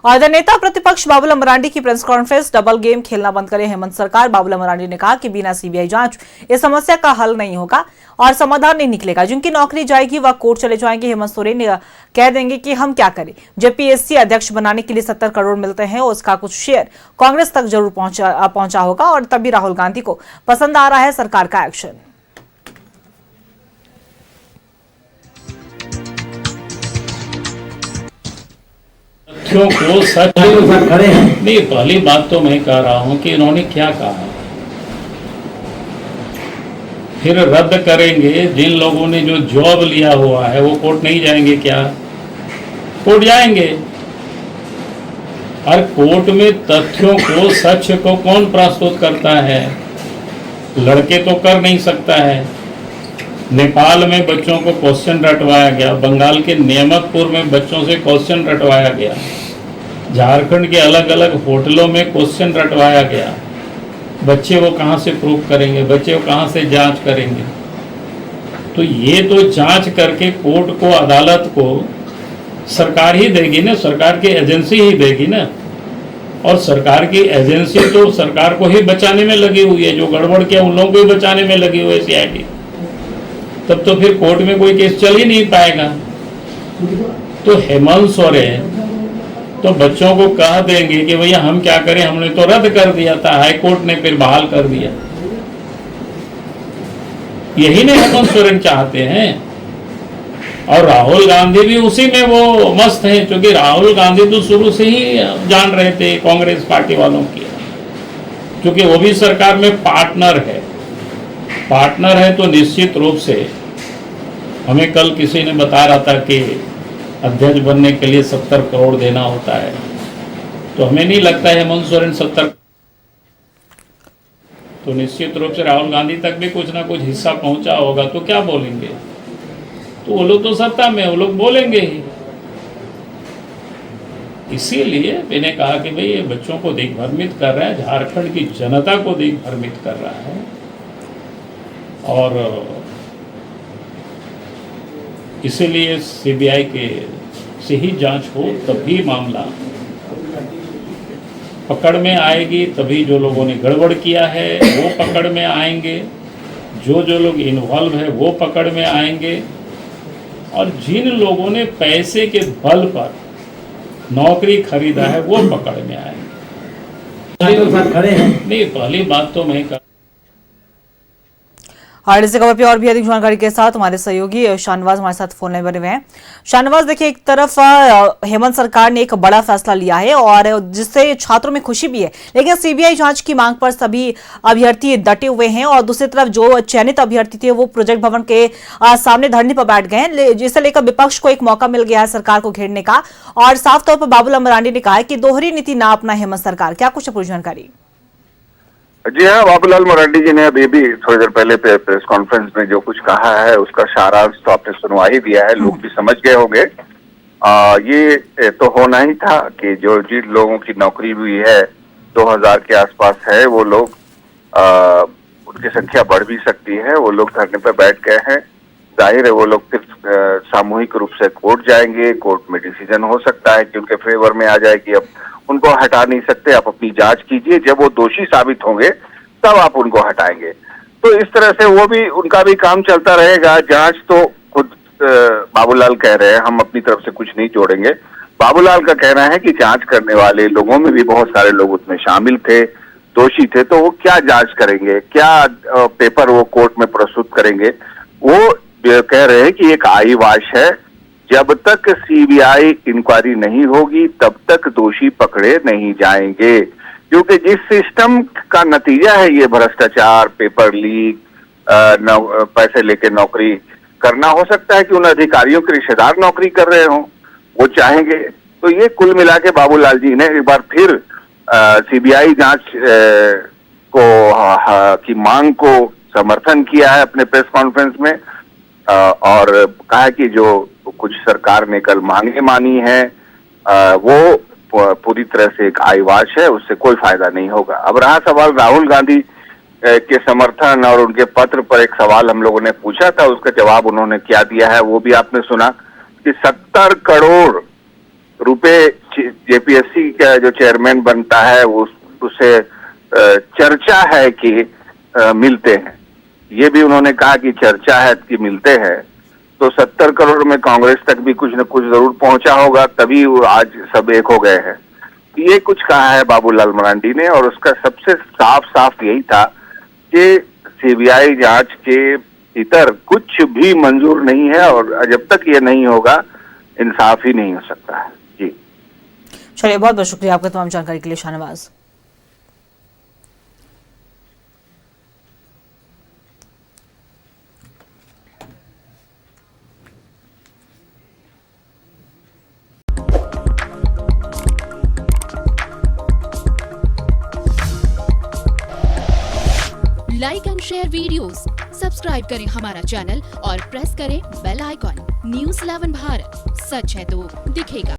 और इधर नेता प्रतिपक्ष बाबूलाल मरांडी की प्रेस कॉन्फ्रेंस, डबल गेम खेलना बंद करे हेमंत सरकार। बाबूलाल मरांडी ने कहा कि बिना सीबीआई जांच इस समस्या का हल नहीं होगा और समाधान नहीं निकलेगा। जिनकी नौकरी जाएगी वह कोर्ट चले जाएंगे। हेमंत सोरेन कह देंगे कि हम क्या करें। जब पीएससी अध्यक्ष बनाने के लिए 70 करोड़ मिलते हैं, उसका कुछ शेयर कांग्रेस तक जरूर पहुंचा होगा और तभी राहुल गांधी को पसंद आ रहा है सरकार का एक्शन। तथ्यों को सच खड़े हैं। नहीं, पहली बात तो मैं कह रहा हूं कि इन्होंने क्या कहा, फिर रद्द करेंगे। जिन लोगों ने जो जॉब लिया हुआ है वो कोर्ट नहीं जाएंगे क्या? कोर्ट जाएंगे। और कोर्ट में तथ्यों को, सच को कौन प्रस्तुत करता है? लड़के तो कर नहीं सकता है। नेपाल में बच्चों को क्वेश्चन रटवाया गया, बंगाल के नेमतपुर में बच्चों से क्वेश्चन रटवाया गया, झारखंड के अलग अलग होटलों में क्वेश्चन रटवाया गया। बच्चे वो कहाँ से प्रूव करेंगे? बच्चे वो कहाँ से जांच करेंगे? तो ये तो जांच करके कोर्ट को, अदालत को सरकार ही देगी ना, सरकार की एजेंसी ही देगी ना। और सरकार की एजेंसी तो सरकार को ही बचाने में लगी हुई है। जो गड़बड़ किया उन लोगों को ही बचाने में लगी हुई है सीआईडी। तब तो फिर कोर्ट में कोई केस चल ही नहीं पाएगा। तो हेमंत सोरेन तो बच्चों को कह देंगे कि भैया हम क्या करें, हमने तो रद्द कर दिया था, हाई कोर्ट ने फिर बहाल कर दिया। यही नहीं हेमंत सोरेन चाहते हैं। और राहुल गांधी भी उसी में वो मस्त हैं, क्योंकि राहुल गांधी तो शुरू से ही जान रहे थे कांग्रेस पार्टी वालों की, क्योंकि वो भी सरकार में पार्टनर है। तो निश्चित रूप से हमें कल किसी ने बता रहा था कि अध्यक्ष बनने के लिए 70 करोड़ देना होता है, तो हमें नहीं लगता है हेमंत सोरेन 70। तो निश्चित रूप से राहुल गांधी तक भी कुछ ना कुछ हिस्सा पहुंचा होगा, तो क्या बोलेंगे? तो वो लोग तो सत्ता में, वो लोग बोलेंगे ही। इसीलिए मैंने कहा कि भाई ये बच्चों को दिग्भ्रमित कर रहा है, झारखंड की जनता को दिग्भ्रमित कर रहा है। और इसीलिए सीबीआई के से ही जांच हो, तभी मामला पकड़ में आएगी। तभी जो लोगों ने गड़बड़ किया है वो पकड़ में आएंगे, जो लोग इन्वॉल्व है वो पकड़ में आएंगे। और जिन लोगों ने पैसे के बल पर नौकरी खरीदा है वो पकड़ में आएंगे। नहीं, पहली बात तो मैं और इस खबर पे और भी अधिक जानकारी के साथ हमारे सहयोगी शाहनवाज हमारे साथ फोन लाइन बने हुए हैं। शाहनवाज, देखिए, एक तरफ हेमंत सरकार ने एक बड़ा फैसला लिया है और जिससे छात्रों में खुशी भी है, लेकिन सीबीआई जांच की मांग पर सभी अभ्यर्थी डटे हुए हैं। और दूसरी तरफ जो चयनित अभ्यर्थी थे वो प्रोजेक्ट भवन के सामने धरने पर बैठ गए हैं, जिसे लेकर विपक्ष को एक मौका मिल गया है सरकार को घेरने का। और साफ तौर पर बाबूलाल मरांडी ने कहा है कि दोहरी नीति ना अपना हेमंत सरकार। क्या कुछ पूरी जानकारी? जी हाँ, बाबूलाल मरांडी जी ने अभी भी थोड़ी देर पहले प्रेस कॉन्फ्रेंस में जो कुछ कहा है उसका सारांश तो आपने सुनवा ही दिया है, लोग भी समझ गए होंगे। ये तो होना ही था कि जो जिन लोगों की नौकरी हुई है 2000 के आसपास है, वो लोग उनकी संख्या बढ़ भी सकती है। वो लोग धरने पर बैठ गए हैं। जाहिर है वो लोग फिर सामूहिक रूप से कोर्ट जाएंगे। कोर्ट में डिसीजन हो सकता है कि उनके फेवर में आ जाए कि अब उनको हटा नहीं सकते, आप अपनी जांच कीजिए, जब वो दोषी साबित होंगे तब आप उनको हटाएंगे। तो इस तरह से वो भी, उनका भी काम चलता रहेगा। जांच तो खुद बाबूलाल कह रहे हैं, हम अपनी तरफ से कुछ नहीं जोड़ेंगे। बाबूलाल का कहना है कि जांच करने वाले लोगों में भी बहुत सारे लोग उसमें शामिल थे, दोषी थे, तो वो क्या जांच करेंगे, क्या पेपर वो कोर्ट में प्रस्तुत करेंगे। वो कह रहे हैं कि एक आईवाश है, जब तक सीबीआई इंक्वायरी नहीं होगी तब तक दोषी पकड़े नहीं जाएंगे। क्योंकि जिस सिस्टम का नतीजा है ये भ्रष्टाचार, पेपर लीक, पैसे लेके नौकरी करना, हो सकता है कि उन अधिकारियों के रिश्तेदार नौकरी कर रहे हों, वो चाहेंगे। तो ये कुल मिला के बाबूलाल जी ने एक बार फिर सीबीआई जांच की मांग को समर्थन किया है अपने प्रेस कॉन्फ्रेंस में। और कहा कि जो कुछ सरकार ने कल मांगे मानी है वो पूरी तरह से एक आईवाश है, उससे कोई फायदा नहीं होगा। अब रहा सवाल राहुल गांधी के समर्थन और उनके पत्र पर, एक सवाल हम लोगों ने पूछा था, उसका जवाब उन्होंने क्या दिया है वो भी आपने सुना कि 70 करोड़ रुपए जेपीएससी का जो चेयरमैन बनता है उसे चर्चा है कि मिलते हैं। ये भी उन्होंने कहा कि चर्चा है कि मिलते हैं, तो 70 करोड़ में कांग्रेस तक भी कुछ न कुछ जरूर पहुंचा होगा, तभी वो आज सब एक हो गए हैं। ये कुछ कहा है बाबूलाल मरांडी ने, और उसका सबसे साफ साफ यही था कि सीबीआई जांच के भीतर कुछ भी मंजूर नहीं है, और जब तक ये नहीं होगा इंसाफ ही नहीं हो सकता है। जी चलिए, बहुत बहुत शुक्रिया आपका तमाम जानकारी के लिए Shahnawaz. Like and share videos, subscribe करें हमारा चैनल और प्रेस करें बेल आइकॉन। न्यूज़ 11 भारत, सच है तो दिखेगा।